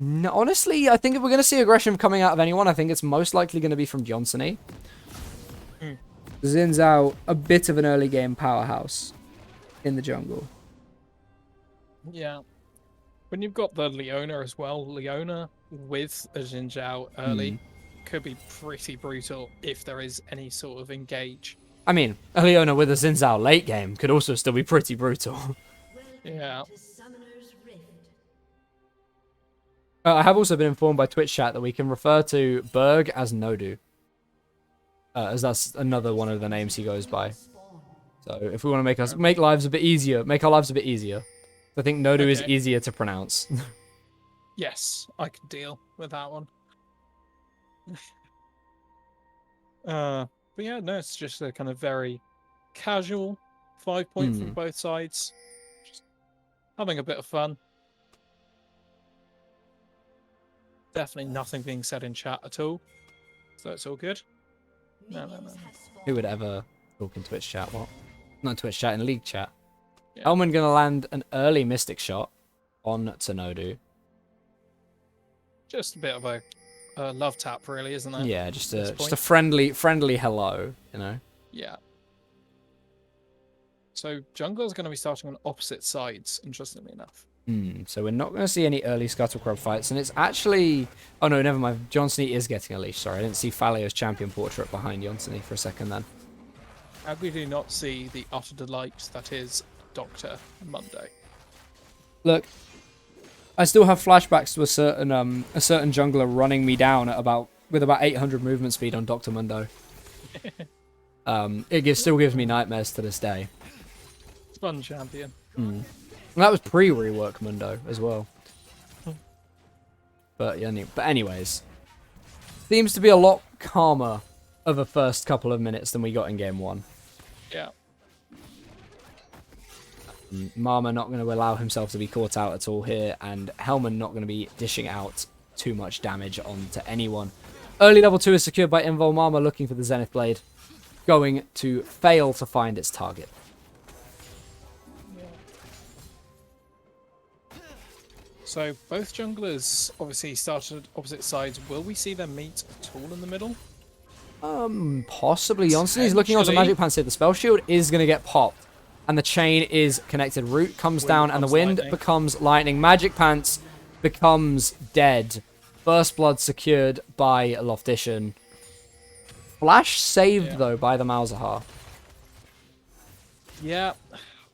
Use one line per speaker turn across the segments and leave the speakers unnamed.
No, honestly, I think if we're going to see aggression coming out of anyone, I think it's most likely going to be from Johnsony.
Mm.
Xin Zhao, a bit of an early game powerhouse in the jungle.
Yeah. When you've got the Leona as well, Leona with a Xin Zhao early could be pretty brutal if there is any sort of engage.
I mean, a Leona with a Xin Zhao late game could also still be pretty brutal.
Yeah.
I have also been informed by Twitch chat that we can refer to Berg as Nodu. As that's another one of the names he goes by. So if we want to make lives a bit easier, make our lives a bit easier. I think Nodu is easier to pronounce.
Yes, I can deal with that one. But yeah, no, it's just a kind of very casual 5-point from both sides. Just having a bit of fun. Definitely nothing being said in chat at all. So it's all good. No.
Who would ever talk in Twitch chat? What? Not Twitch chat, in League chat.
Yeah.
Elman gonna land an early Mystic shot on Nodu.
Just a bit of a love tap, really, isn't it?
Yeah, just a friendly hello, you know.
Yeah. So jungler's going to be starting on opposite sides, interestingly enough.
So we're not going to see any early Scuttlecrab fights, and it's actually... Oh no, never mind. Johnsony is getting a leash. Sorry, I didn't see Falio's champion portrait behind Johnsony for a second then.
How we do not see the utter delight that is Dr. Monday.
Look, I still have flashbacks to a certain jungler running me down with about 800 movement speed on Dr. Mundo. Still gives me nightmares to this day.
Fun champion.
And that was pre-rework Mundo as well. But anyways, seems to be a lot calmer of a first couple of minutes than we got in game 1.
Yeah.
Mama not going to allow himself to be caught out at all here, and Hellman not going to be dishing out too much damage onto anyone. Early level 2 is secured by Invul. Mama looking for the Zenith Blade, going to fail to find its target.
So both junglers obviously started opposite sides. Will we see them meet at all in the middle?
Possibly. Johnson's looking onto Magic Pants here. The spell shield is going to get popped, and the chain is connected. Root comes down, and the wind becomes lightning. Magic Pants becomes dead. First blood secured by Loftition. Flash saved, though, by the Malzahar.
Yeah,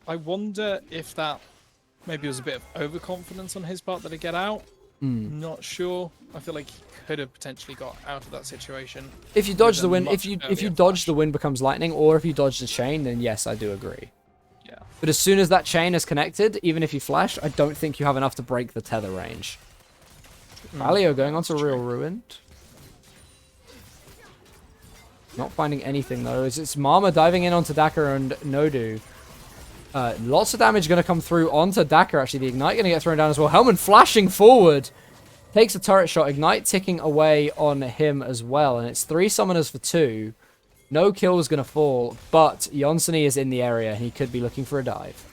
I wonder if that maybe was a bit of overconfidence on his part that he'd get out. Not sure. I feel like he could have potentially got out of that situation. If you dodge the wind,
if you dodge the wind becomes lightning, or if you dodge the chain, then yes, I do agree.
Yeah.
But as soon as that chain is connected, even if you flash, I don't think you have enough to break the tether range. Valio going on to Real Ruined. Not finding anything though. It's Mama diving in onto Daka and Nodu. Lots of damage going to come through onto Daka, actually. The Ignite going to get thrown down as well. Hellman flashing forward. Takes a turret shot. Ignite ticking away on him as well. And it's 3 summoners for 2. No kill is going to fall. But Johnsony is in the area. And he could be looking for a dive.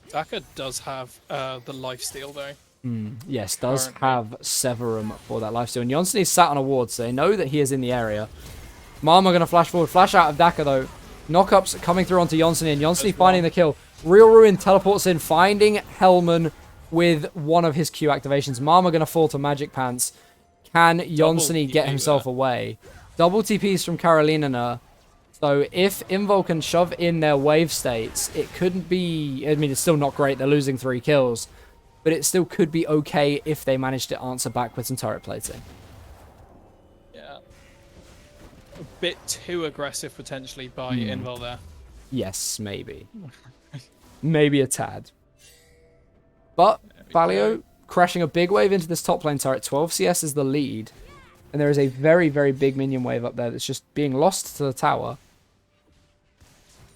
Daka does have the lifesteal though.
Yes, does have Severum for that lifesteal. And Johnsony is sat on a ward, so they know that he is in the area. Mama going to flash forward. Flash out of Daka though. Knockups coming through onto Johnsony, and Johnsony finding the kill. Real Ruin teleports in, finding Hellman with one of his Q activations. Mama going to fall to Magic Pants. Can Johnsony get himself away? Double TPs from Karolinerna. So if Invul can shove in their wave states, it couldn't be... I mean, it's still not great. They're losing 3 kills. But it still could be okay if they manage to answer back with some turret plating.
A bit too aggressive potentially by Invul there.
Yes, maybe. Maybe a tad. But Valio crashing a big wave into this top lane turret. 12 CS is the lead. And there is a very, very big minion wave up there that's just being lost to the tower.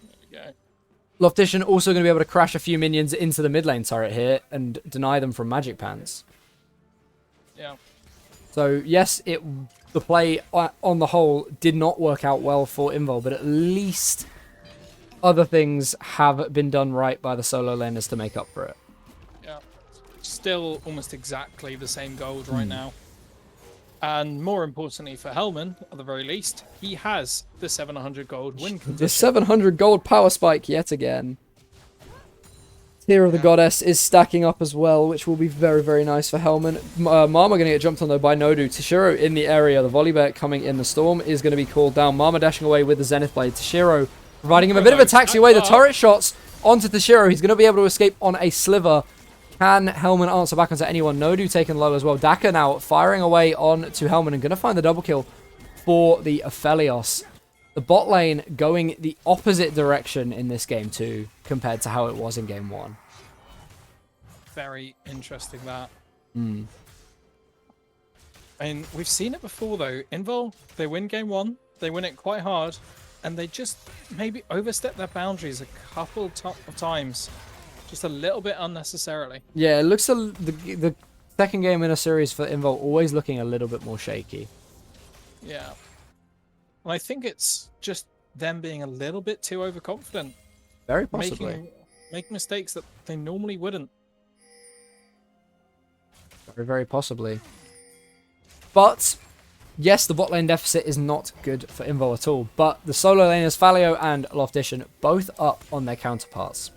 There we go.
Loftition also going to be able to crash a few minions into the mid lane turret here and deny them from Magic Pants.
Yeah.
So, yes, the play on the whole did not work out well for Invul, but at least other things have been done right by the solo laners to make up for it.
Yeah. still almost exactly the same gold right now. And more importantly for Hellman, at the very least, he has the 700 gold win condition.
The 700 gold power spike yet again. Tear of the Goddess is stacking up as well, which will be very, very nice for Hellman. Mama going to get jumped on, though, by Nodu. Toshiro in the area. The volley bear coming in. The storm is going to be called down. Mama dashing away with the Zenith Blade. Toshiro providing him a bit of a taxi away. The turret shots onto Toshiro. He's going to be able to escape on a sliver. Can Hellman answer back onto anyone? Nodu taken low as well. Daka now firing away on to Hellman and going to find the double kill for the Aphelios. The bot lane going the opposite direction in this game too, compared to how it was in game 1.
Very interesting, that. I mean, we've seen it before, though. Invul, they win game 1. They win it quite hard. And they just maybe overstep their boundaries a couple of times. Just a little bit unnecessarily. Yeah,
it looks the second game in a series for Invul always looking a little bit more shaky.
Yeah. And I think it's just them being a little bit too overconfident.
Very possibly.
Making mistakes that they normally wouldn't.
Very, very possibly. But, yes, the bot lane deficit is not good for Invul at all. But the solo laners, Falio and Loftition, both up on their counterparts.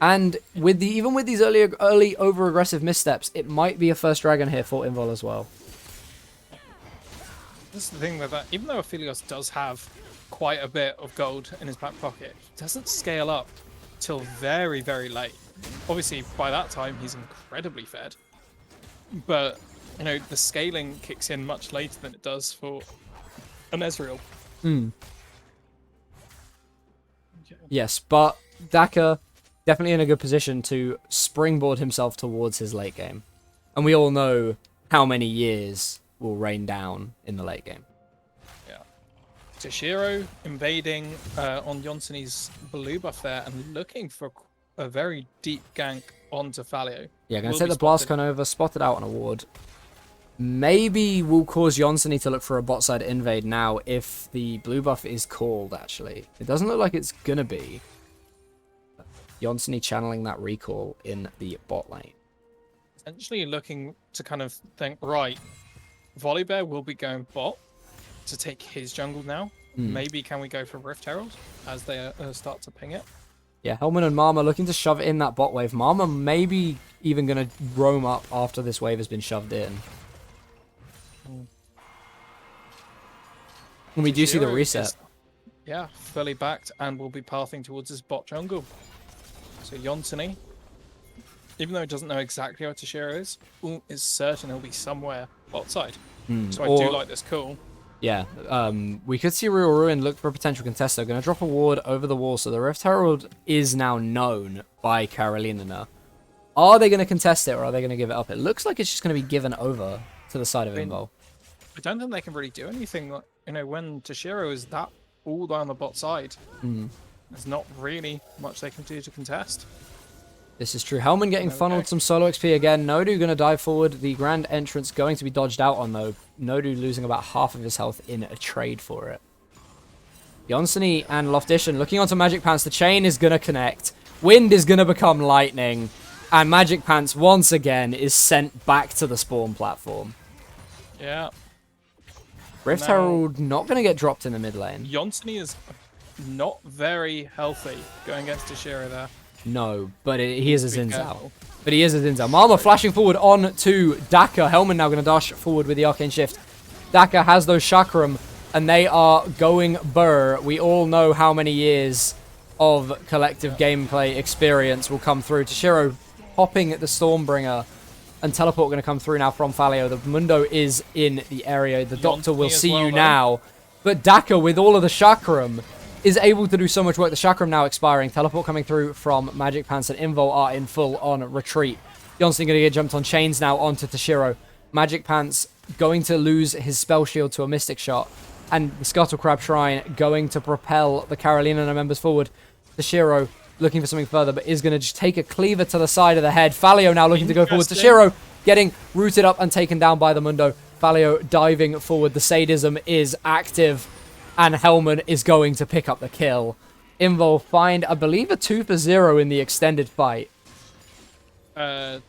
And even with these early over-aggressive missteps, it might be a first dragon here for Invul as well.
This is the thing that even though Aphelios does have quite a bit of gold in his back pocket, he doesn't scale up till very, very late. Obviously, by that time, he's incredibly fed. But, you know, the scaling kicks in much later than it does for an Ezreal.
Yes, but Daka definitely in a good position to springboard himself towards his late game. And we all know how many years will rain down in the late game.
Yeah. Toshiro invading on Yonseni's blue buff there and looking for a very deep gank onto Falio.
Yeah, going to take the Blastcon over, spotted out on a ward. Maybe will cause Yonseni to look for a bot side invade now if the blue buff is called, actually. It doesn't look like it's going to be. Yonseni channeling that recall in the bot lane.
Essentially looking to kind of think, right, Volibear will be going bot to take his jungle now. Maybe can we go for Rift Herald as they start to ping it?
Yeah, Hellman and Mama looking to shove in that bot wave. Mama maybe even going to roam up after this wave has been shoved in. And we do see the reset.
Yeah, fully backed and will be pathing towards his bot jungle. So Yonseni, even though he doesn't know exactly where Toshiro is certain he'll be somewhere bot side. So I do like this call.
Yeah, we could see Real Ruin look for a potential contest. They're going to drop a ward over the wall, so the Rift Herald is now known by Karolinerna. Are they going to contest it, or are they going to give it up? It looks like it's just going to be given over to the side of Invul.
I don't think they can really do anything. You know, when Toshiro is that all down the bot side, there's not really much they can do to contest.
This is true. Hellman getting funneled some solo XP again. Nodu going to dive forward. The Grand Entrance going to be dodged out on, though. Nodu losing about half of his health in a trade for it. Yonseni and Loftition looking onto Magic Pants. The chain is going to connect. Wind is going to become lightning. And Magic Pants, once again, is sent back to the spawn platform.
Yeah.
Rift Herald not going to get dropped in the mid lane.
Yonseni is not very healthy going against Toshiro there.
No, but he is a Zinzao. But he is a Zinzao. Mama flashing forward on to Daka. Hellman now going to dash forward with the Arcane Shift. Daka has those Chakram, and they are going burr. We all know how many years of collective gameplay experience will come through. Toshiro popping at the Stormbringer, and Teleport going to come through now from Falio. The Mundo is in the area. The Doctor will see you now. But Daka, with all of the Chakram, is able to do so much work. The Chakram now expiring. Teleport coming through from Magic Pants, and Invul are in full on retreat. Yonseni going to get jumped on chains now onto Toshiro. Magic Pants going to lose his spell shield to a Mystic Shot. And the Scuttle Crab Shrine going to propel the Karolinerna members forward. Toshiro looking for something further, but is going to just take a cleaver to the side of the head. Falio now looking to go forward. Toshiro getting rooted up and taken down by the Mundo. Falio diving forward. The sadism is active. And Hellman is going to pick up the kill. Invul find, I believe, a 2-for-0 in the extended fight.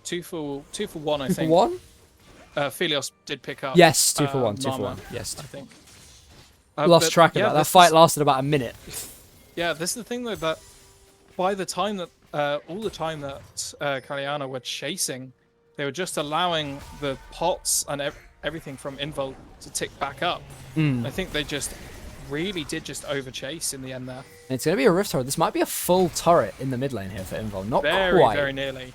Two for one, I
Two
think.
for one?
Philios did pick up.
Yes, 2 for 1. 2 for
Mama,
1. Yes.
I think.
Lost track of that. That fight lasted about a minute.
Yeah, this is the thing though, that by the time that all the time that Karolinerna were chasing, they were just allowing the pots and everything from Invul to tick back up. I think they just really did just overchase in the end there.
And it's going to be a Rift Turret. This might be a full turret in the mid lane here for Invul. Not
very,
quite.
very nearly.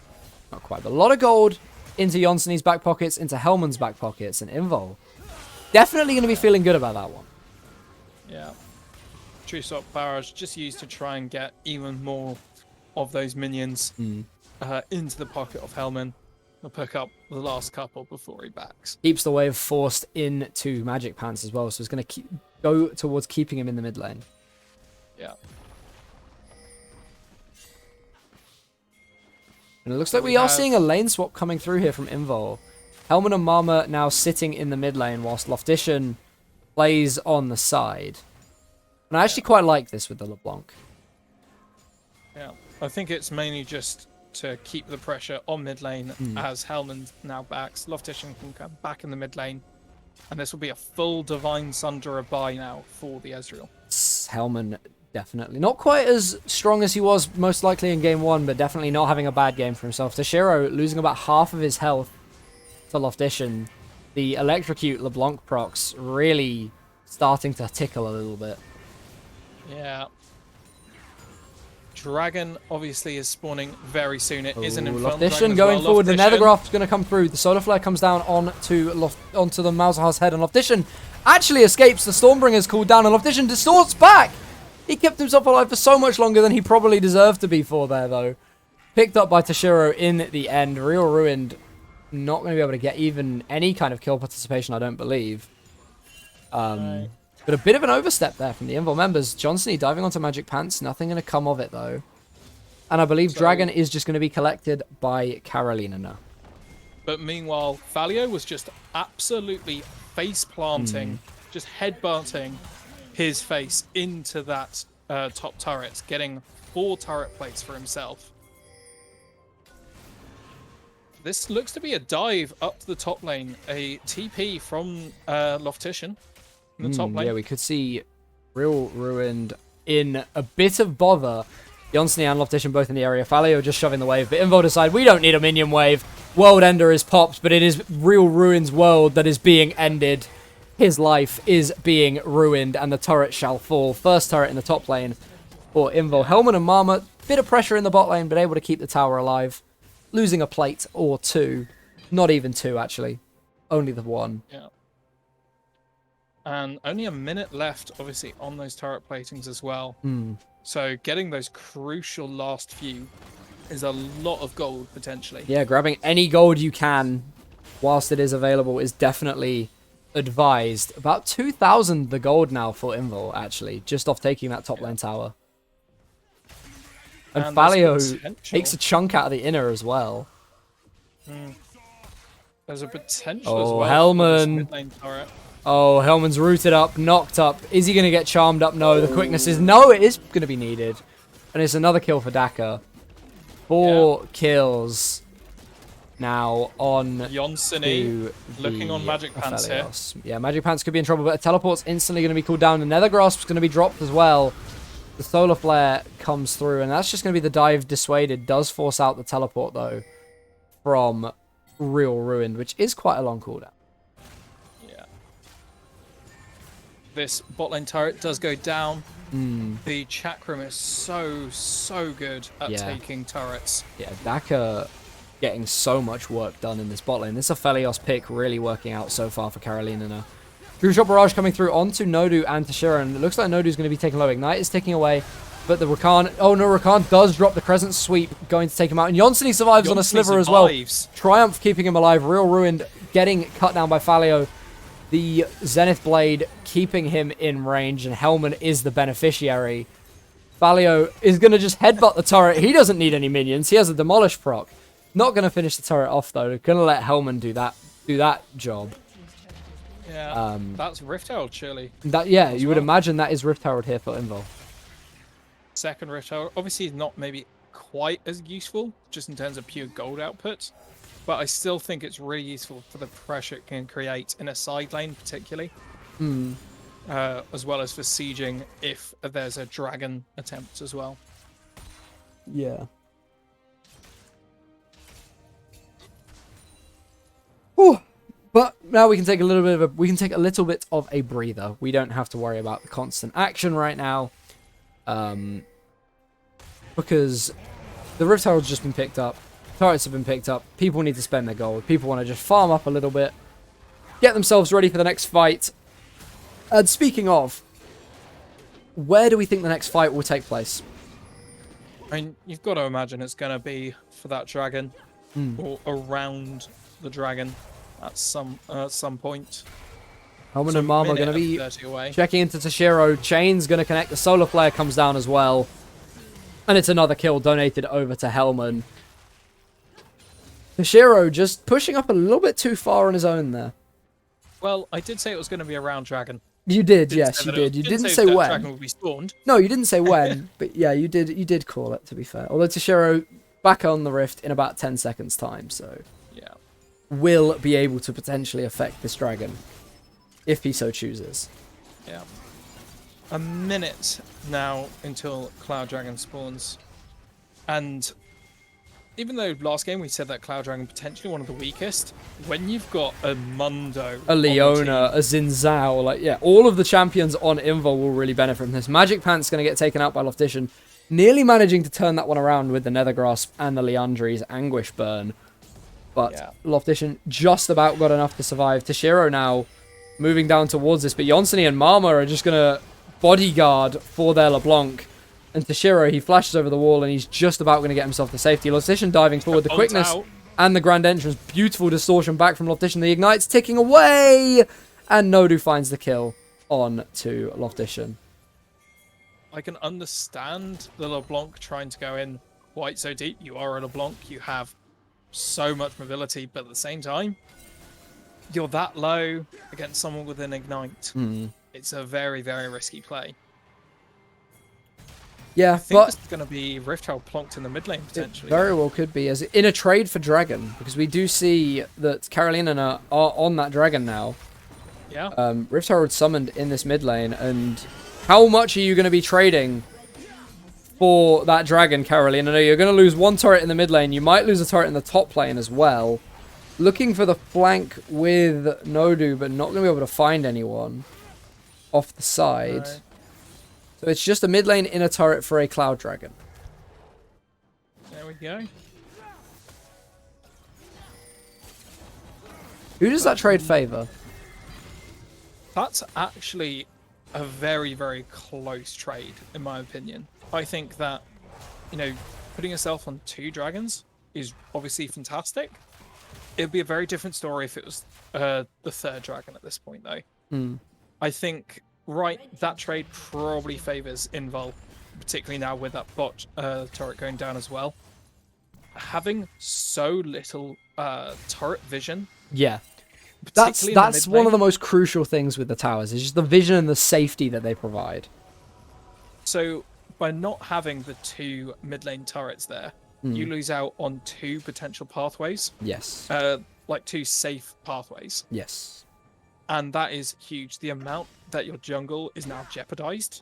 Not quite. But a lot of gold into Jonsson's back pockets, into Helman's back pockets, and Invul definitely going to be feeling good about that one.
Yeah. True Swap Barrage just used to try and get even more of those minions into the pocket of Helman. He'll pick up the last couple before he backs.
Keeps the wave forced into Magic Pants as well, so it's going to go towards keeping him in the mid lane.
Yeah.
And it looks like we are seeing a lane swap coming through here from Invul. Helman and Mama now sitting in the mid lane whilst Loftician plays on the side. And I actually quite like this with the LeBlanc.
Yeah, I think it's mainly just to keep the pressure on mid lane as Helman now backs. Loftician can come back in the mid lane. And this will be a full Divine Sunderer buy now for the Ezreal.
Helman definitely not quite as strong as he was most likely in game 1, but definitely not having a bad game for himself. Toshiro losing about half of his health to Loftician. The Electrocute LeBlanc procs really starting to tickle a little bit.
Yeah. Dragon obviously is spawning very soon. It is an Infernal Dragon
Loftician
as
going
well.
forward. The
Loftician.
Nethergraph is going to come through. The Solar Flare comes down onto the Malzahar's head, and Loftician actually escapes. The Stormbringer's cooled down, and Loftician distorts back. He kept himself alive for so much longer than he probably deserved to be for there, though. Picked up by Toshiro in the end. Real Ruined. Not going to be able to get even any kind of kill participation, I don't believe.
Right.
But a bit of an overstep there from the Invul members. Jonssony diving onto Magic Pants. Nothing going to come of it, though. And I believe Dragon is just going to be collected by Karolinerna.
But meanwhile, Falio was just absolutely face-planting, just headbutting his face into that top turret, getting 4 turret plates for himself. This looks to be a dive up to the top lane. A TP from Loftician in the top lane.
Yeah, we could see Real Ruined in a bit of bother. Jonssony and Loftician both in the area. Falio just shoving the wave, but Invul decide we don't need a minion wave. World Ender is popped, but it is Real Ruin's world that is being ended. His life is being ruined, and the turret shall fall. First turret in the top lane for Invul. Helman and Mama, bit of pressure in the bot lane, but able to keep the tower alive. Losing a plate or 2. Not even 2, actually. Only the 1.
Yeah. And only a minute left, obviously, on those turret platings as well. So getting those crucial last few is a lot of gold, potentially.
Yeah, grabbing any gold you can whilst it is available is definitely advised. About 2,000 the gold now for Invul, actually, just off taking that top lane tower. And Falio takes a chunk out of the inner as well.
There's a potential as well.
Helman. Oh, Helman's rooted up, knocked up. Is he going to get charmed up? No, the quickness is... No, it is going to be needed. And it's another kill for Daka. 4 kills now on
Jonssony looking on Magic Pants here.
Yeah, Magic Pants could be in trouble, but a teleport's instantly going to be cooled down. The Nether Grasp's going to be dropped as well. The Solar Flare comes through, and that's just going to be the dive dissuaded. Does force out the teleport, though, from Real Ruined, which is quite a long cooldown.
Yeah. This bot lane turret does go down. The Chakram is so good at taking turrets. Yeah,
Daka getting so much work done in this bot lane. This is a Felios pick really working out so far for Karolinerna. True Shot Barrage coming through onto Nodu and Toshiro, and it looks like Nodu's going to be taking low. Ignite is ticking away, but the Rakan... Oh no, Rakan does drop the Crescent Sweep, going to take him out. And Jonssony survives on a sliver as well. Triumph keeping him alive. Real Ruined getting cut down by Falio. The Zenith Blade keeping him in range, and Helman is the beneficiary. Falio is going to just headbutt the turret. He doesn't need any minions. He has a Demolish proc. Not going to finish the turret off, though. Going to let Helman do that job.
Yeah, that's Rift Herald, surely.
Yeah, you would imagine that is Rift Herald here for Invul.
Second Rift Herald. Obviously, he's not maybe quite as useful, just in terms of pure gold output. But I still think it's really useful for the pressure it can create in a side lane, particularly. As well as for sieging if there's a dragon attempt as well.
Yeah. Whew. But now we can take a little bit of a breather. We don't have to worry about the constant action right now, because the Rift Herald's just been picked up. Turrets have been picked up. People need to spend their gold. People want to just farm up a little bit, get themselves ready for the next fight. And speaking of, where do we think the next fight will take place?
I mean, you've got to imagine it's going to be for that dragon, or around the dragon at some point.
Helman and Mama are going to be checking into Toshiro. Chain's going to connect. The Solar Flare comes down as well. And it's another kill donated over to Helman. Toshiro just pushing up a little bit too far on his own there.
Well, I did say it was going to be around dragon.
You did, yes, you did. You didn't say when.
Dragon would be spawned.
No, you didn't say when, but yeah, you did call it, to be fair. Although Toshiro back on the Rift in about 10 seconds time, so
yeah,
will be able to potentially affect this dragon if he so chooses.
Yeah. A minute now until Cloud Dragon spawns. And even though last game we said that Cloud Dragon potentially one of the weakest, when you've got a Mundo,
a Leona, a Xin Zhao, like, yeah, all of the champions on Invul will really benefit from this. Magic Pant's going to get taken out by Loftician, nearly managing to turn that one around with the Nether Grasp and the Liandry's Anguish Burn. But yeah, Loftician just about got enough to survive. Toshiro now moving down towards this, but Yonsei and Mama are just going to bodyguard for their LeBlanc. And Toshiro, he flashes over the wall and he's just about going to get himself to safety. Loftician diving forward, the quickness and the grand entrance. Beautiful distortion back from Loftician. The Ignite's ticking away! And Nodu finds the kill on to Loftician.
I can understand the LeBlanc trying to go in quite so deep. You are a LeBlanc, you have so much mobility, but at the same time, you're that low against someone with an Ignite. It's a very, very risky play.
Yeah,
I think it's going to be Rift Herald plonked in the mid lane, potentially.
Very well could be, as in a trade for Dragon, because we do see that Karolinerna are on that Dragon now.
Yeah.
Rift Herald summoned in this mid lane, and how much are you going to be trading for that Dragon, Karolinerna? You're going to lose one turret in the mid lane. You might lose a turret in the top lane as well. Looking for the flank with Nodu, but not going to be able to find anyone off the side. Right. So it's just a mid lane inner turret for a Cloud Dragon.
There we go.
Who does that trade favor?
That's actually a very, very close trade, in my opinion. I think that, you know, putting yourself on 2 dragons is obviously fantastic. It would be a very different story if it was the 3rd dragon at this point, though. I think... that trade probably favors Invul, particularly now with that bot turret going down as well. Having so little turret vision.
Yeah. That's one of the most crucial things with the towers, is just the vision and the safety that they provide.
So by not having the 2 mid lane turrets there, you lose out on 2 potential pathways.
Yes.
Like 2 safe pathways.
Yes.
And that is huge. The amount that your jungle is now jeopardized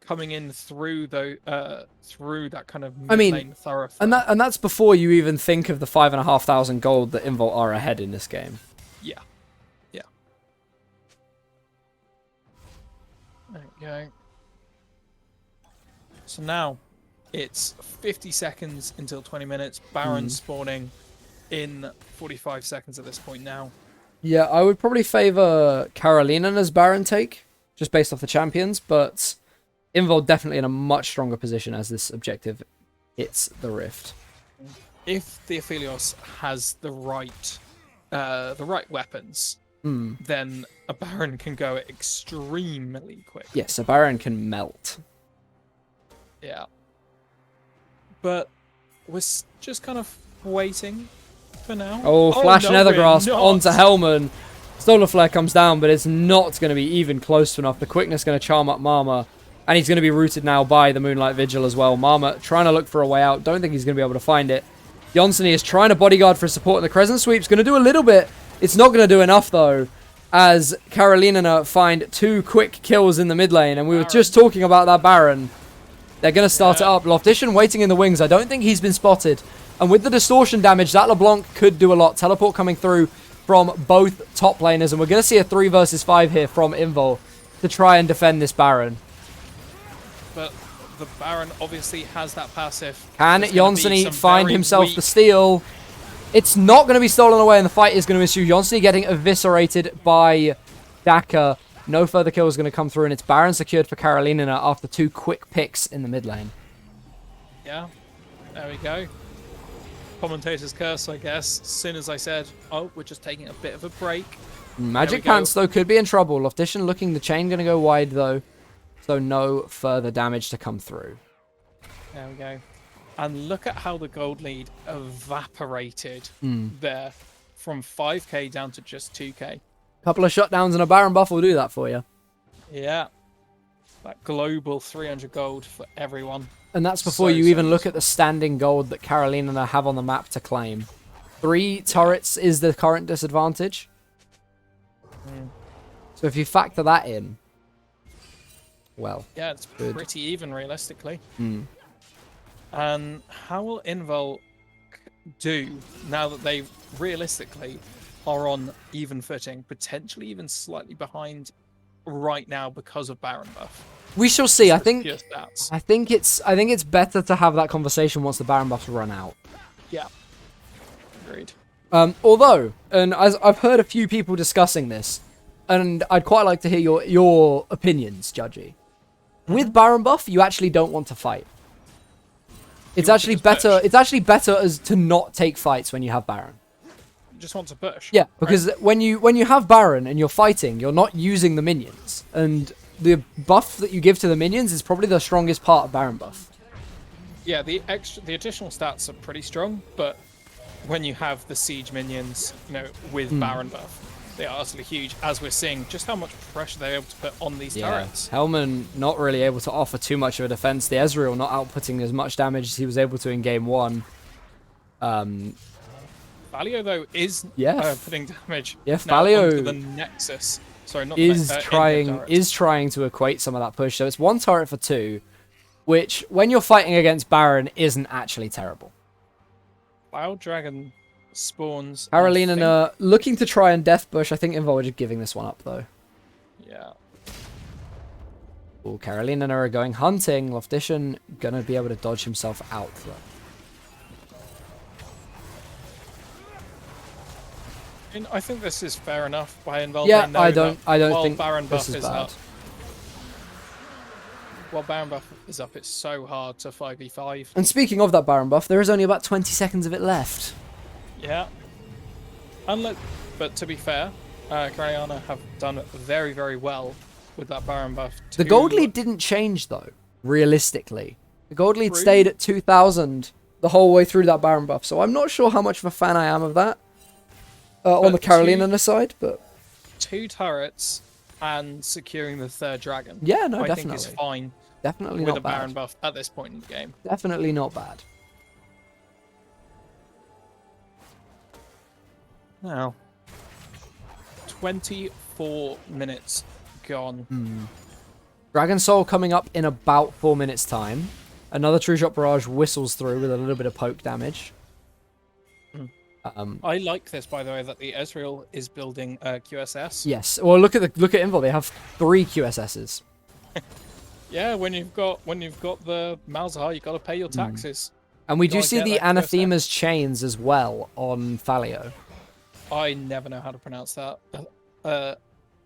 coming in through that kind of mid-lane thoroughfare.
And that's before you even think of the 5,500 gold that Invul are ahead in this game.
Yeah. Yeah. There we go. So now it's 50 seconds until 20 minutes. Baron spawning in 45 seconds at this point now.
Yeah, I would probably favor Karolinerna's Baron take, just based off the champions, but Invul definitely in a much stronger position as this objective hits the Rift.
If the Aphelios has the right weapons, then a Baron can go extremely quick.
Yes, a Baron can melt.
Yeah. But we're just kind of waiting for now.
Oh, Flash
no,
Nether Grasp onto Helman. Solar Flare comes down, but it's not going to be even close to enough. The quickness going to charm up Mama. And he's going to be rooted now by the Moonlight Vigil as well. Mama trying to look for a way out. Don't think he's going to be able to find it. Jonsson is trying to bodyguard for support, and the Crescent Sweep's going to do a little bit. It's not going to do enough, though, as Karolinerna find 2 quick kills in the mid lane. And we were just talking about that Baron. They're going to start it up. Loftition waiting in the wings. I don't think he's been spotted. And with the distortion damage, that LeBlanc could do a lot. Teleport coming through from both top laners. And we're going to see a 3 versus 5 here from Invul to try and defend this Baron.
But the Baron obviously has that passive.
Can Jonsson find himself the steal? It's not going to be stolen away, and the fight is going to ensue. Jonsson getting eviscerated by Daka. No further kill is going to come through, and it's Baron secured for Karolinerna after 2 quick picks in the mid lane.
Yeah, there we go. Commentator's curse, I guess. As soon as I said, oh, we're just taking a bit of a break.
Magic Pants, though, could be in trouble. Loftition looking, the chain going to go wide, though. So no further damage to come through.
There we go. And look at how the gold lead evaporated there from 5k down to just 2k.
Couple of shutdowns and a Baron buff will do that for you.
Yeah. That global 300 gold for everyone.
And that's before you even look at the standing gold that Karolinerna have on the map to claim. 3 turrets is the current disadvantage. So if you factor that in, well,
yeah, it's pretty even realistically.
Mm.
And how will Invul do now that they realistically are on even footing, potentially even slightly behind right now because of Baron buff?
We shall see. I think
it's
better to have that conversation once the Baron buffs run out.
Yeah. Agreed.
Although, and as I've heard a few people discussing this, and I'd quite like to hear your opinions, Judgy. With Baron buff, you actually don't want to fight. It's actually better. It's actually better as to not take fights when you have Baron.
You just want to push.
Yeah, because when you have Baron and you're fighting, you're not using the minions, and the buff that you give to the minions is probably the strongest part of Baron buff.
Yeah, the additional stats are pretty strong, but when you have the siege minions, with Baron buff, they are utterly huge, as we're seeing just how much pressure they're able to put on these turrets.
Hellman not really able to offer too much of a defense. The Ezreal not outputting as much damage as he was able to in game 1.
Falio, though, is putting damage
Falio
the Nexus. Sorry, not
is trying to equate some of that push. So it's 1 turret for 2, which, when you're fighting against Baron, isn't actually terrible.
Wild Dragon spawns.
Karolinerna looking to try and death bush. I think Invul are just giving this one up, though.
Yeah.
Oh, Karolinerna are going hunting. Loftition gonna be able to dodge himself out, though.
I think this is fair enough by Invul.
Yeah, I don't think
Baron buff
this is bad.
Up. While Baron buff is up, it's so hard to 5v5.
And speaking of that Baron buff, there is only about 20 seconds of it left.
Yeah. But to be fair, Karolinerna have done very, very well with that Baron buff.
The gold lead didn't change, though, realistically. The gold lead stayed at 2,000 the whole way through that Baron buff, so I'm not sure how much of a fan I am of that on the Karolinerna side, but
2 turrets and securing the 3rd dragon.
Yeah, no,
I
definitely.
think is fine.
Definitely
with
not
a
bad.
Baron buff at this point in the game.
Definitely not bad.
Now, 24 minutes gone.
Dragon Soul coming up in about 4 minutes' time. Another True Shot Barrage whistles through with a little bit of poke damage.
I like this, by the way, that the Ezreal is building QSS.
Yes. Well, look at Invul. They have 3 QSSs.
Yeah, when you've got the Malzahar, you've got to pay your taxes.
And we do see the Anathema's chains as well on Falio.
I never know how to pronounce that.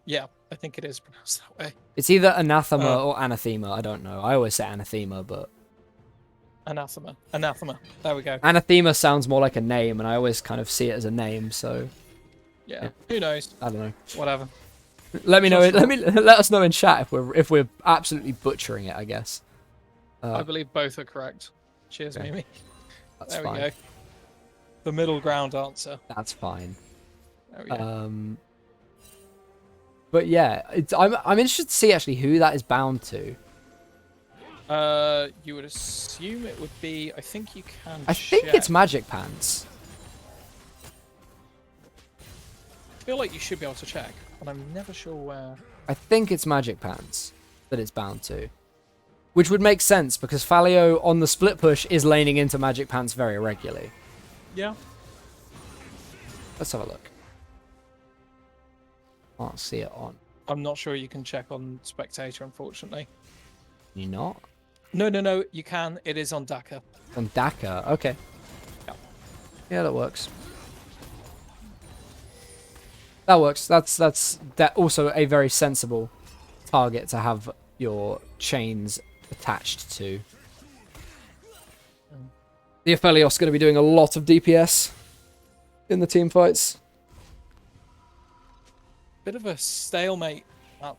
Yeah, I think it is pronounced that way.
It's either Anathema or Anathema. I don't know. I always say Anathema, but...
Anathema. There we go.
Anathema sounds more like a name, and I always kind of see it as a name, so...
Yeah. Who knows?
I don't know.
Whatever.
Let me know. Let us know in chat if we're absolutely butchering it, I guess.
I believe both are correct. Cheers,
okay.
Mimi.
That's
there
fine.
we go. The middle ground answer.
That's fine.
There we go.
But yeah, I'm interested to see actually who that is bound to.
You would assume it would be. I think you can.
I think it's Magic Pants.
I feel like you should be able to check, but I'm never sure where.
I think it's Magic Pants that it's bound to. Which would make sense, because Falio on the split push is laning into Magic Pants very regularly.
Yeah.
Let's have a look. Can't see it on.
I'm not sure you can check on Spectator, unfortunately.
You not?
No, you can. It is on Dakar.
On Dakar, okay.
Yeah.
Yeah, that works. That works. That's also a very sensible target to have your chains attached to. The Aphelios going to be doing a lot of DPS in the team fights.
Bit of a stalemate at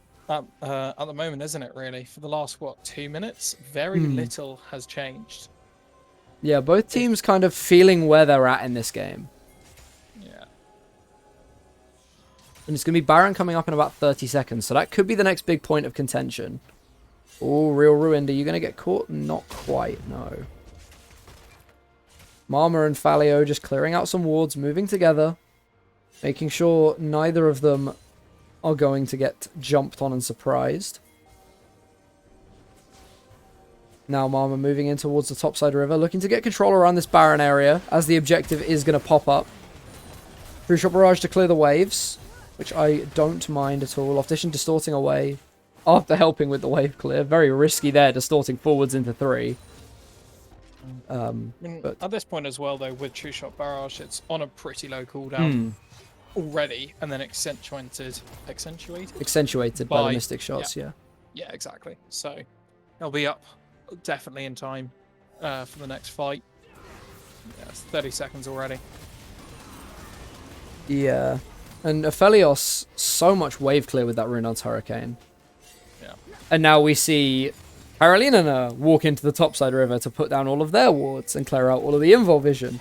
the moment, isn't it, really? For the last, 2 minutes? Very little has changed.
Yeah, both teams kind of feeling where they're at in this game.
Yeah.
And it's going to be Baron coming up in about 30 seconds, so that could be the next big point of contention. Oh, Real Ruined, are you going to get caught? Not quite, no. Mama and Falio just clearing out some wards, moving together, making sure neither of them are going to get jumped on and surprised. Now Mama moving in towards the topside river, looking to get control around this Baron area, as the objective is going to pop up. True Shot Barrage to clear the waves, which I don't mind at all. Optician distorting away after helping with the wave clear. Very risky there, distorting forwards into 3. But
at this point as well, though, with True Shot Barrage, it's on a pretty low cooldown already, and then accentuated
by the Mystic Shots, yeah.
Yeah, exactly. So they'll be up definitely in time for the next fight. Yeah, it's 30 seconds already.
Yeah. And Aphelios, so much wave clear with that Runar's Hurricane.
Yeah.
And now we see Karolinerna walk into the topside river to put down all of their wards and clear out all of the Invul vision.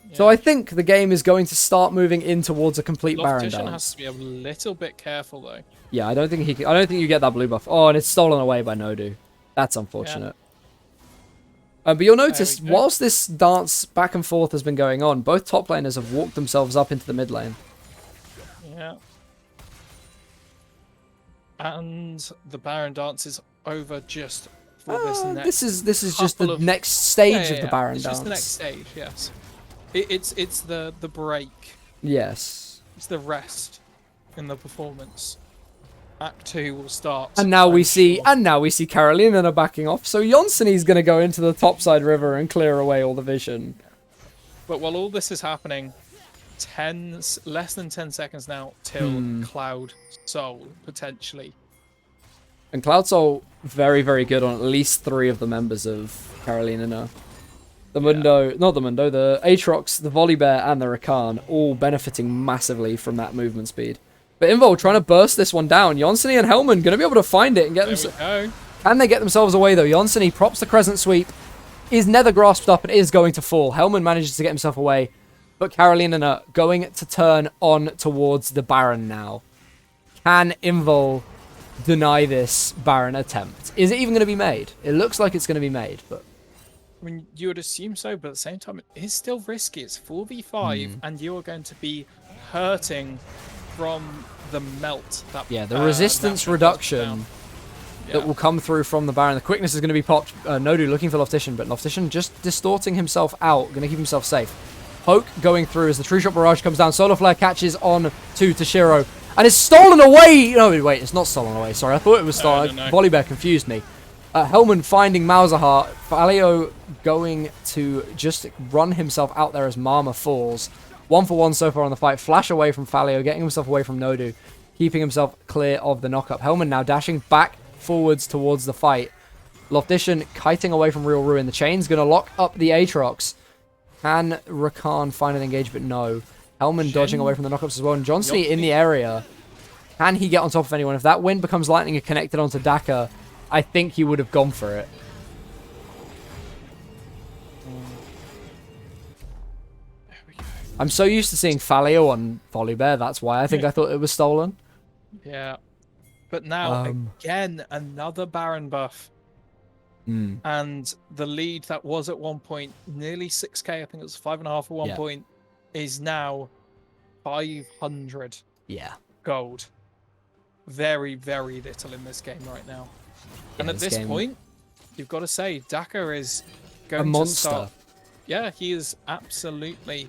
Yeah. So I think the game is going to start moving in towards a complete Baron dance.
Has to be a little bit careful though.
Yeah, I don't think you get that blue buff. Oh, and it's stolen away by Nodu. That's unfortunate. Yeah. But you'll notice, whilst this dance back and forth has been going on, both top laners have walked themselves up into the mid lane.
Yeah. And the Baron dance is over just for this next.
This is just the next stage of the Baron dance.
It's just the next stage, yes. It's the break.
Yes.
It's the rest in the performance. Act 2 will start.
And now we see Karolinerna backing off. So Yonseni's going to go into the topside river and clear away all the vision.
But while all this is happening, less than 10 seconds now till Cloud Soul potentially.
And Cloud Soul very, very good on at least 3 of the members of Karolinerna. The Aatrox, the Volibear, and the Rakan all benefiting massively from that movement speed. But Invul trying to burst this one down. Yonseni and Hellman going to be able to find it and get themselves. Can they get themselves away though? Yonseni props the Crescent Sweep, is nether grasped up and is going to fall. Hellman manages to get himself away, but Karolinerna going to turn on towards the Baron now. Can Invul deny this Baron attempt? Is it even going to be made? It looks like it's going to be made, but
I mean, you would assume so, but at the same time, it is still risky. It's 4v5, and you are going to be hurting from the melt.
The resistance reduction that will come through from the Baron. The quickness is going to be popped. Nodu looking for Loftician, but Loftician just distorting himself out, going to keep himself safe. Poke going through as the True Shot Barrage comes down. Solar Flare catches on to Toshiro, and is stolen away. No, wait, it's not stolen away. Sorry, I thought it was stolen. No. Volibear confused me. Hellman finding Malzahar. Falio going to just run himself out there as Mama falls. 1-for-1 so far on the fight. Flash away from Falio, getting himself away from Nodu, keeping himself clear of the knock-up. Hellman now dashing back forwards towards the fight. Loftician kiting away from Real Ruin. The chain's going to lock up the Aatrox. Can Rakan find an engagement? No. Hellman dodging away from the knockups as well. And Johnsony in the area. Can he get on top of anyone? If that wind becomes lightning and connected onto Dakar, I think he would have gone for it. I'm so used to seeing Falio on Volibear, that's why I thought it was stolen.
Yeah. But now, again, another Baron buff. And the lead that was at one point nearly 6k, I think it was 5.5 at one point, is now 500 gold. Very, very little in this game right now. And at this point, you've got to say, Daka is going to start. Yeah, he is absolutely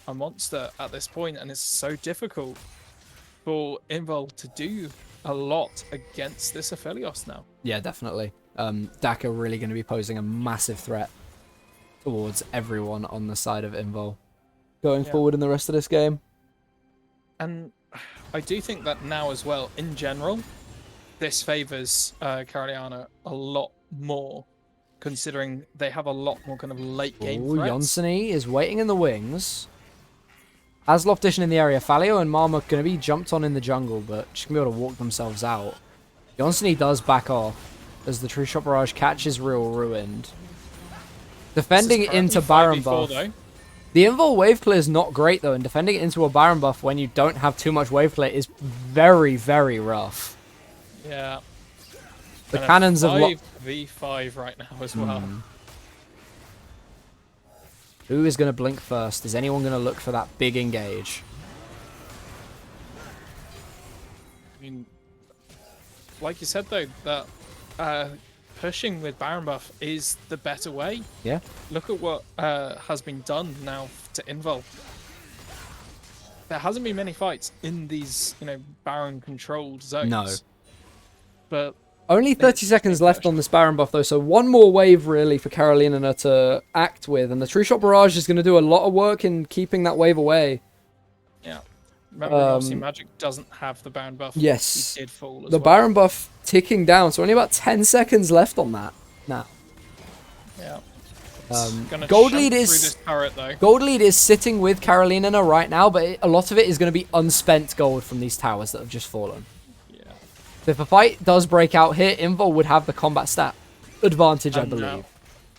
a monster at this point, and it's so difficult for Invul to do a lot against this Aphelios now.
Yeah, definitely. Daka really going to be posing a massive threat towards everyone on the side of Invul going forward in the rest of this game.
And I do think that now as well, in general, this favors Karolinerna a lot more, considering they have a lot more kind of late game threats.
Jonsny is waiting in the wings. Has Loftition in the area. Falio and Marma going to be jumped on in the jungle, but just going to be able to walk themselves out. Jonsny does back off as the True Shot Barrage catches Real Ruined. Defending into Baron buff. The Invul wave clear is not great, though, and defending it into a Baron buff when you don't have too much wave clear is very, very rough.
Yeah.
The cannons of
5v5 right now as well.
Who is going to blink first? Is anyone going to look for that big engage?
I mean, like you said, though, that pushing with Baron buff is the better way.
Yeah.
Look at what has been done now to Invul. There hasn't been many fights in these, Baron-controlled zones.
No.
But
only 30 seconds left on this Baron buff, though, so one more wave, really, for Karolinerna to act with, and the True Shot Barrage is going to do a lot of work in keeping that wave away.
Yeah. Remember, obviously, Magic doesn't have the Baron buff.
Yes.
He did fall as
the
well.
Baron buff ticking down, so only about 10 seconds left on that now.
Yeah.
Gold lead is
turret,
Gold lead is sitting with Karolinerna right now, but a lot of it is going to be unspent gold from these towers that have just fallen. So if a fight does break out here, Invul would have the combat stat advantage, I believe.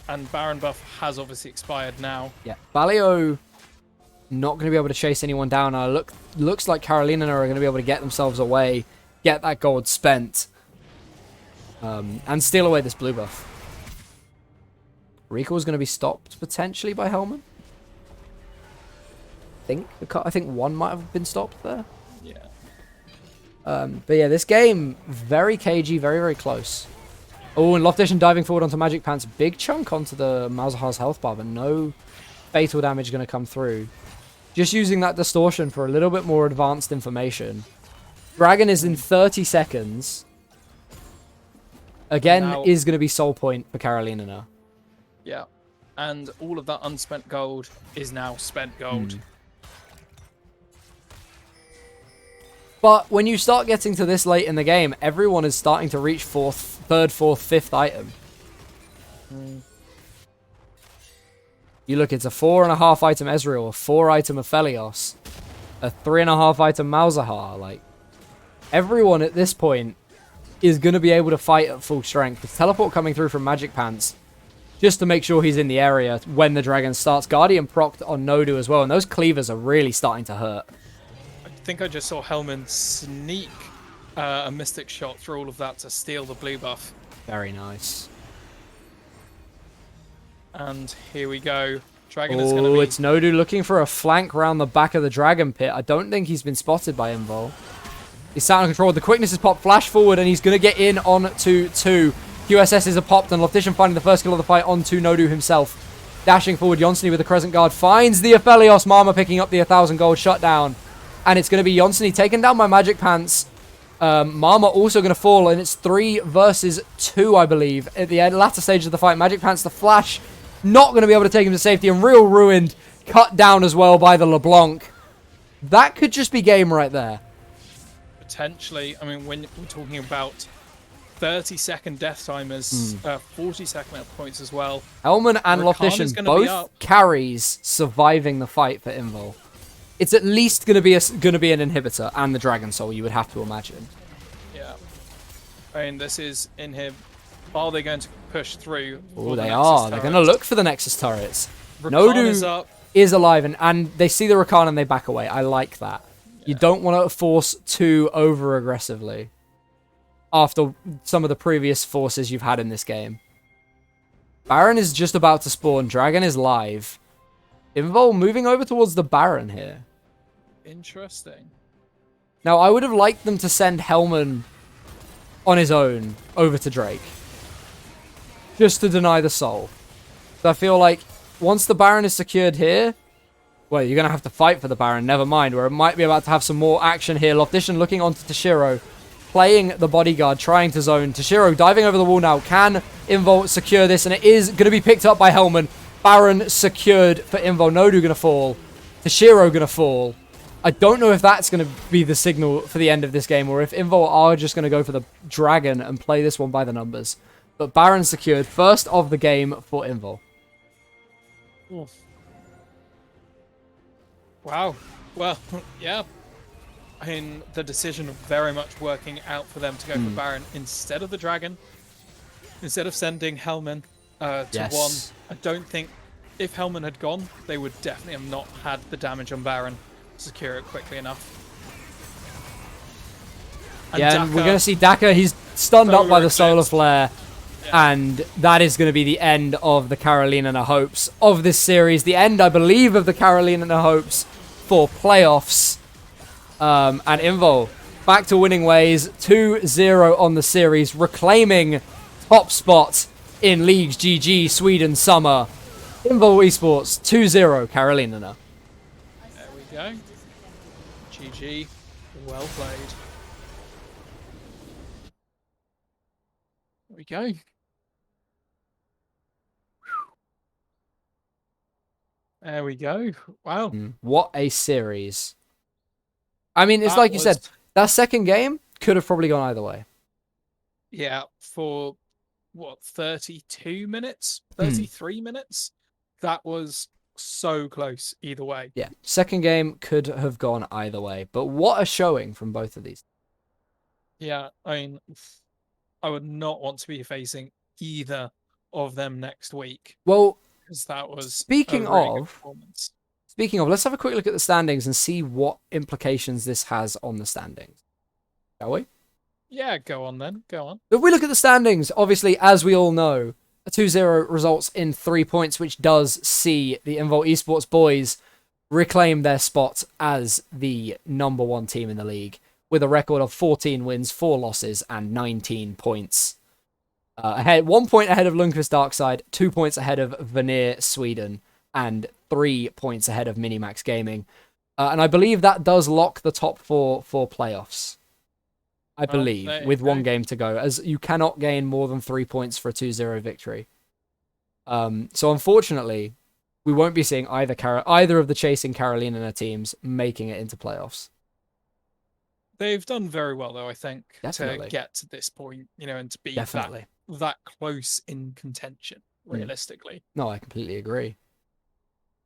And Baron buff has obviously expired now.
Yeah, Balio not going to be able to chase anyone down. Looks like Karolinerna are going to be able to get themselves away, get that gold spent, and steal away this blue buff. Recall is going to be stopped potentially by Hellman. I think one might have been stopped there.
Yeah.
But yeah, this game, very cagey, very, very close. Oh, and Loftition diving forward onto Magic Pants. Big chunk onto the Malzahar's health bar, but no fatal damage going to come through. Just using that distortion for a little bit more advanced information. Dragon is in 30 seconds. Again, is going to be soul point for Karolinerna.
Yeah. And all of that unspent gold is now spent gold.
But when you start getting to this late in the game, everyone is starting to reach third, fourth, fifth item. You look, it's a 4.5 item Ezreal, a 4 item Aphelios, a 3.5 item Malzahar. Like, everyone at this point is going to be able to fight at full strength. The teleport coming through from Magic Pants just to make sure he's in the area when the dragon starts. Guardian procced on Nodu as well, and those cleavers are really starting to hurt.
I think I just saw Hellman sneak a Mystic Shot through all of that to steal the blue buff.
Very nice.
And here we go. Dragon is going to be...
it's Nodu looking for a flank around the back of the Dragon Pit. I don't think he's been spotted by Invul. He's sat on control. The quickness is popped. Flash forward, and he's going to get in on to 2. QSS is popped, and Loftition finding the first kill of the fight onto Nodu himself. Dashing forward, Jonsny with the Crescent Guard finds the Aphelios. Marma picking up the 1,000 gold shutdown. And it's going to be Jonsny taken down by Magic Pants. Marma also going to fall, and it's 3 versus 2, I believe. At the latter stage of the fight, Magic Pants, the Flash, not going to be able to take him to safety, and Real Ruined, cut down as well by the LeBlanc. That could just be game right there.
Potentially. I mean, when we're talking about 30-second death timers, 40-second points as well.
Hellman and Loftition both carries surviving the fight for Invul. It's at least going to be an inhibitor and the Dragon Soul, you would have to imagine.
Yeah. I mean, this is inhib. Are they going to push through?
Oh, they are. They're going to look for the Nexus turrets.
Nodu
is alive, and they see the Rakan and they back away. I like that. Yeah. You don't want to force too over-aggressively after some of the previous forces you've had in this game. Baron is just about to spawn. Dragon is live. Invul moving over towards the Baron here.
Interesting.
Now, I would have liked them to send Hellman on his own over to Drake. Just to deny the soul. So I feel like once the Baron is secured here, well, you're going to have to fight for the Baron, never mind, where it might be about to have some more action here. Loftician looking onto Toshiro, playing the bodyguard, trying to zone. Toshiro diving over the wall now. Can Invul secure this? And it is going to be picked up by Hellman. Baron secured for Invul. Nodu going to fall. Toshiro going to fall. I don't know if that's going to be the signal for the end of this game, or if Invul are just going to go for the dragon and play this one by the numbers. But Baron secured, first of the game for Invul.
Oof. Wow. Well, yeah. I mean, the decision very much working out for them to go for Baron instead of the dragon. Instead of sending Hellman to one. I don't think if Hellman had gone, they would definitely have not had the damage on Baron to secure it quickly enough. And
and we're going to see Daka. He's stunned up by the Solar Flare.
Yeah.
And that is going to be the end of the Karolinerna hopes of this series. The end, I believe, of the Karolinerna hopes for playoffs. And Invul back to winning ways. 2-0 on the series, reclaiming top spot in Leagues GG Sweden Summer. Invul Esports 2-0 Karolinerna.
There we go. GG. Well played. There we go. There we go. Wow.
What a series. I mean, it's like you said, that second game could have probably gone either way.
Yeah, for what, 32 minutes? 33 minutes? That was so close either way.
Yeah, second game could have gone either way. But what a showing from both of these.
Yeah, I mean, I would not want to be facing either of them next week.
Well,
because that was
speaking
a really good
of,
performance.
let's have a quick look at the standings and see what implications this has on the standings. Shall we?
Yeah, go on then. Go on.
If we look at the standings, obviously, as we all know, a 2-0 results in 3 points, which does see the Invul Esports boys reclaim their spot as the #1 team in the league with a record of 14 wins, 4 losses, and 19 points. Ahead, 1 point ahead of Lundqvist Darkside, 2 points ahead of Veneer Sweden, and 3 points ahead of Minimax Gaming. And I believe that does lock the top 4 for playoffs. I believe, with 1 game to go, as you cannot gain more than 3 points for a 2-0 victory. So unfortunately, we won't be seeing either of the chasing Karolinerna teams making it into playoffs.
They've done very well, though, I think,
Definitely.
to get to this point, and to be that close in contention, realistically.
No, I completely agree.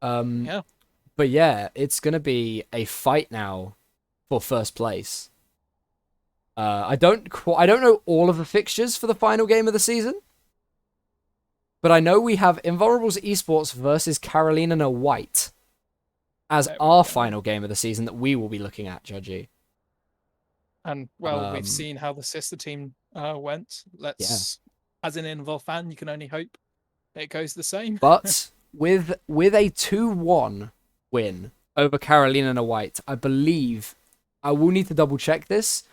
Yeah.
But yeah, it's going to be a fight now for first place. I don't know all of the fixtures for the final game of the season, but I know we have Invulnerables Esports versus Karolinerna White as our final game of the season that we will be looking at, Judgy.
And, well, we've seen how the sister team went. As an Invul fan, you can only hope it goes the same.
But with a 2-1 win over Karolinerna White, I believe, I will need to double check this,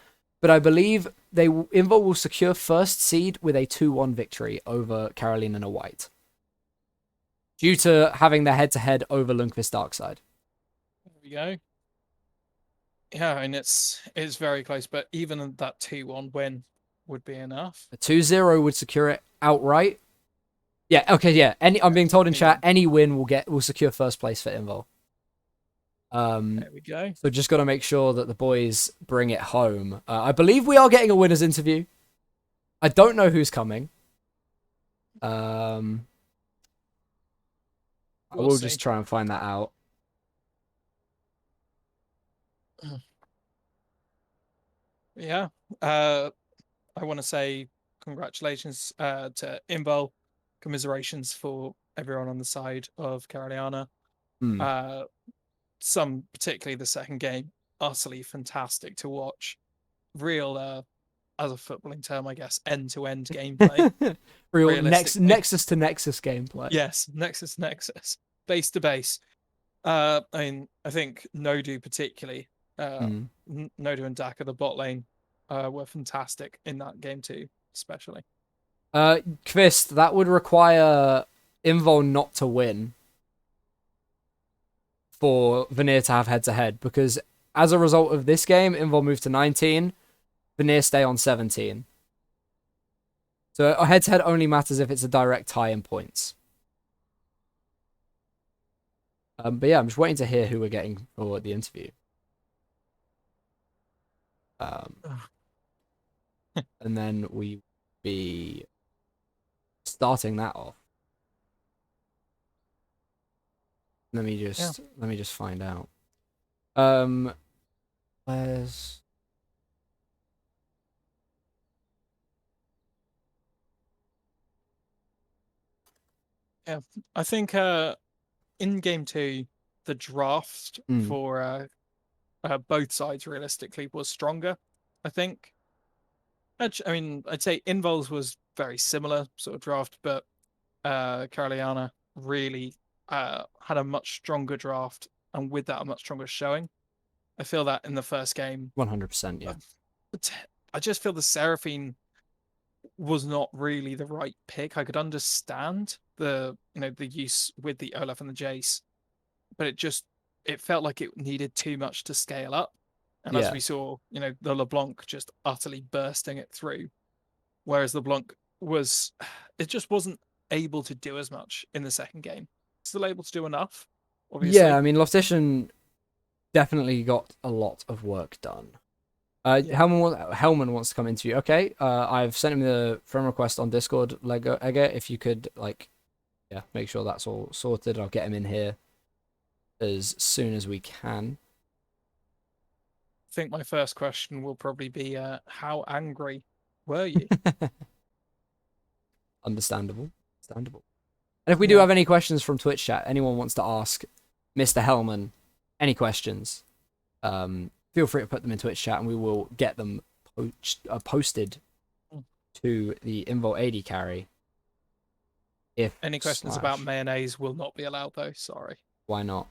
but I believe Invul will secure first seed with a 2-1 victory over Karolinerna White, due to having their head-to-head over Lundqvist Darkside.
There we go. Yeah, and it's very close, but even that 2-1 win would be enough.
A 2-0 would secure it outright. Yeah, okay, yeah. I'm being told in chat, any win will secure first place for Invul.
There we go.
So just got to make sure that the boys bring it home. I believe we are getting a winner's interview. I don't know who's coming. I will just try and find that out.
Yeah. I want to say congratulations to Invul. Commiserations for everyone on the side of Karolinerna. Particularly the second game, utterly fantastic to watch. Real as a footballing term, I guess, end-to-end gameplay.
Real
Realistically,
Nexus to Nexus gameplay.
yes, Nexus, base to base. I mean, I think Nodu particularly, Nodu and Daka, the bot lane, were fantastic in that game too, especially.
Kvist, that would require Invul not to win for Veneer to have head-to-head, because as a result of this game, Invul moved to 19, Veneer stay on 17. So a head-to-head only matters if it's a direct tie in points. But yeah, I'm just waiting to hear who we're getting for the interview. And then we be starting that off. Let me just find out. Where's
Yeah, I think in game 2, the draft for both sides realistically was stronger. I think. I mean, I'd say Invul's was very similar sort of draft, but Karolinerna really had a much stronger draft, and with that, a much stronger showing. I feel that in the first game,
100%, yeah.
I just feel the Seraphine was not really the right pick. I could understand the use with the Olaf and the Jace, but it felt like it needed too much to scale up. And as we saw, the LeBlanc just utterly bursting it through, whereas LeBlanc it just wasn't able to do as much in the second game. Still able to do enough, obviously.
Yeah, I mean, Loftition definitely got a lot of work done. Hellman wants to come into you. Okay, I've sent him the friend request on Discord. Lego Ege, if you could make sure that's all sorted. I'll get him in here as soon as we can.
I think my first question will probably be, how angry were you?
Understandable. And if we do have any questions from Twitch chat, anyone wants to ask Mr. Hellman any questions, feel free to put them in Twitch chat and we will get them posted to the Invul AD carry. If
any questions about mayonnaise will not be allowed though, sorry.
Why not?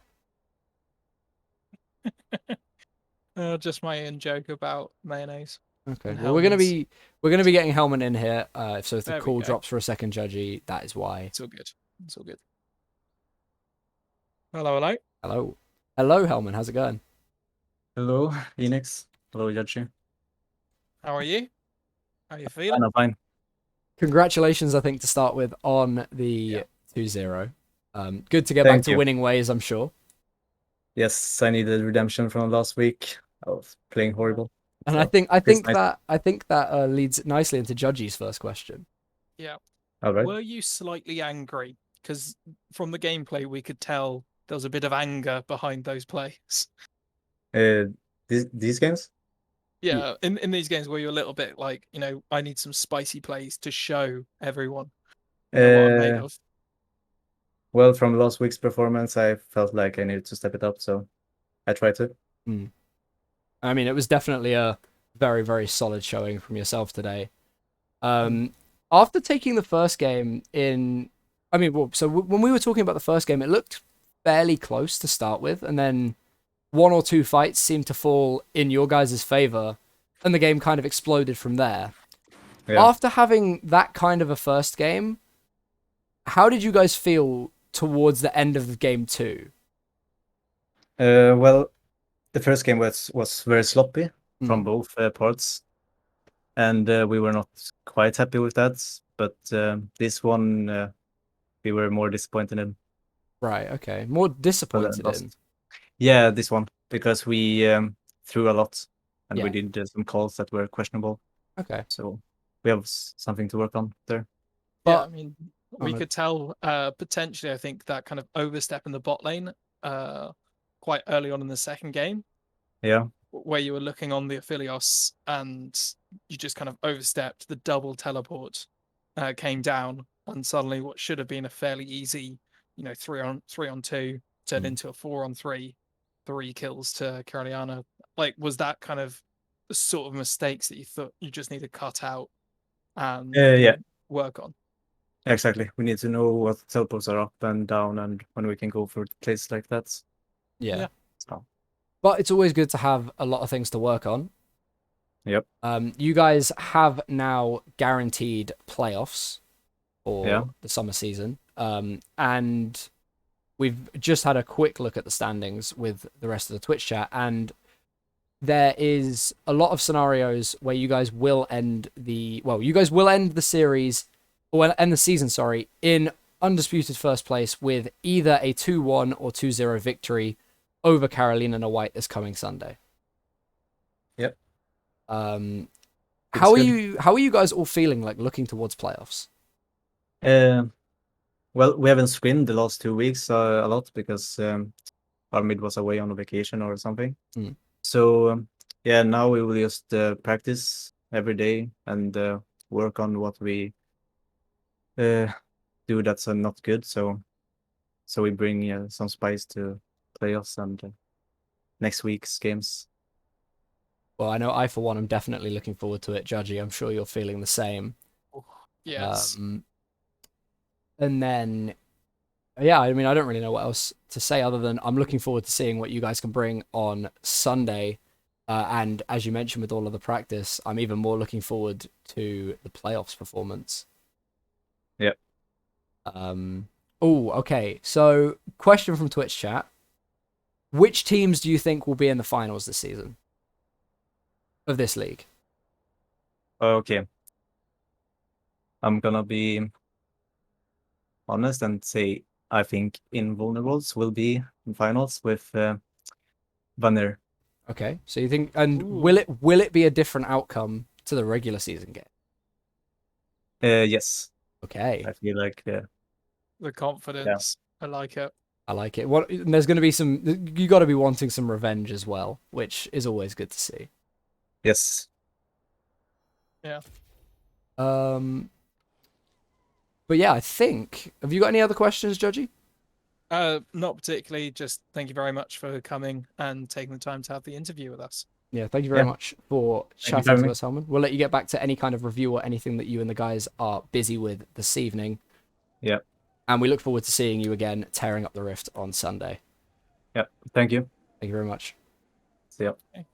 Just my own joke about mayonnaise.
Okay. Well, we're gonna be getting Hellman in here. So if the call drops for a second, judgy, that is why.
It's all good. It's all good. Hello.
Hello, Hellman. How's it going?
Hello, Enix. Hello, Judgy.
How are you? How are you feeling?
I'm fine.
Congratulations, I think, to start with on the 2-0. Good to get back to winning ways, I'm sure.
Yes, I needed redemption from last week. I was playing horrible.
And so I think that leads nicely into Judgy's first question.
Yeah.
All right.
Were you slightly angry? Because from the gameplay, we could tell there was a bit of anger behind those plays.
These games?
Yeah, in these games where you're a little bit like, I need some spicy plays to show everyone what I'm made of.
Well, from last week's performance, I felt like I needed to step it up, so I tried to.
I mean, it was definitely a very, very solid showing from yourself today. After taking the first game when we were talking about the first game, it looked fairly close to start with, and then one or two fights seemed to fall in your guys' favor, and the game kind of exploded from there. Yeah. After having that kind of a first game, how did you guys feel towards the end of game 2?
Well, the first game was very sloppy from both parts, and we were not quite happy with that. But this one, we were more disappointed in.
Right. Okay. More disappointed in.
Yeah, this one, because we threw a lot, and we did some calls that were questionable.
Okay.
So we have something to work on there.
But, I mean, we could tell potentially, I think, that kind of overstep in the bot lane quite early on in the second game.
Yeah.
Where you were looking on the Aphelios and you just kind of overstepped, the double teleport came down, and suddenly what should have been a fairly easy, 3-on-2 turned into a 4-on-3, 3 kills to Karolinerna. Like, was that kind of the sort of mistakes that you thought you just need to cut out and
Yeah,
work on.
exactly. We need to know what teleports are up and down, and when we can go for places like that.
Yeah.
So,
But it's always good to have a lot of things to work on.
yep.
You guys have now guaranteed playoffs
Yeah.
for the summer season. And we've just had a quick look at the standings with the rest of the Twitch chat, and there is a lot of scenarios where you guys will end the series, or end the season, sorry, in undisputed first place with either a 2-1 or 2-0 victory over Karolinerna White this coming Sunday.
Yep.
How are you guys all feeling like looking towards playoffs?
Well, we haven't scrimmed the last 2 weeks a lot because our mid was away on a vacation or something. So yeah, now we will just practice every day and work on what we do that's not good. So we bring some spice to playoffs and next week's games.
Well, I know I, for one, am definitely looking forward to it. Judgy, I'm sure you're feeling the same.
Yes.
And then, yeah, I mean, I don't really know what else to say other than I'm looking forward to seeing what you guys can bring on Sunday. And as you mentioned with all of the practice, I'm even more looking forward to the playoffs performance.
Yep.
Oh, okay. So, question from Twitch chat. Which teams do you think will be in the finals this season of this league?
Okay. I'm gonna be honest and say I think Invulnerables will be in finals with Vanir.
Okay, so you think, and
Ooh.
will it be a different outcome to the regular season game?
Yes.
Okay,
I feel like
The confidence. I like it.
I like it. What there's going to be some, you got to be wanting some revenge as well, which is always good to see.
yes.
Yeah.
But yeah, I think. Have you got any other questions, Judgy?
Not particularly. Just thank you very much for coming and taking the time to have the interview with us.
Yeah, thank you very much for
Thank you
chatting
for
to
me.
us, Helman. We'll let you get back to any kind of review or anything that you and the guys are busy with this evening.
Yeah.
And we look forward to seeing you again tearing up the rift on Sunday.
Yeah. Thank you.
Thank you very much.
See ya.
Okay.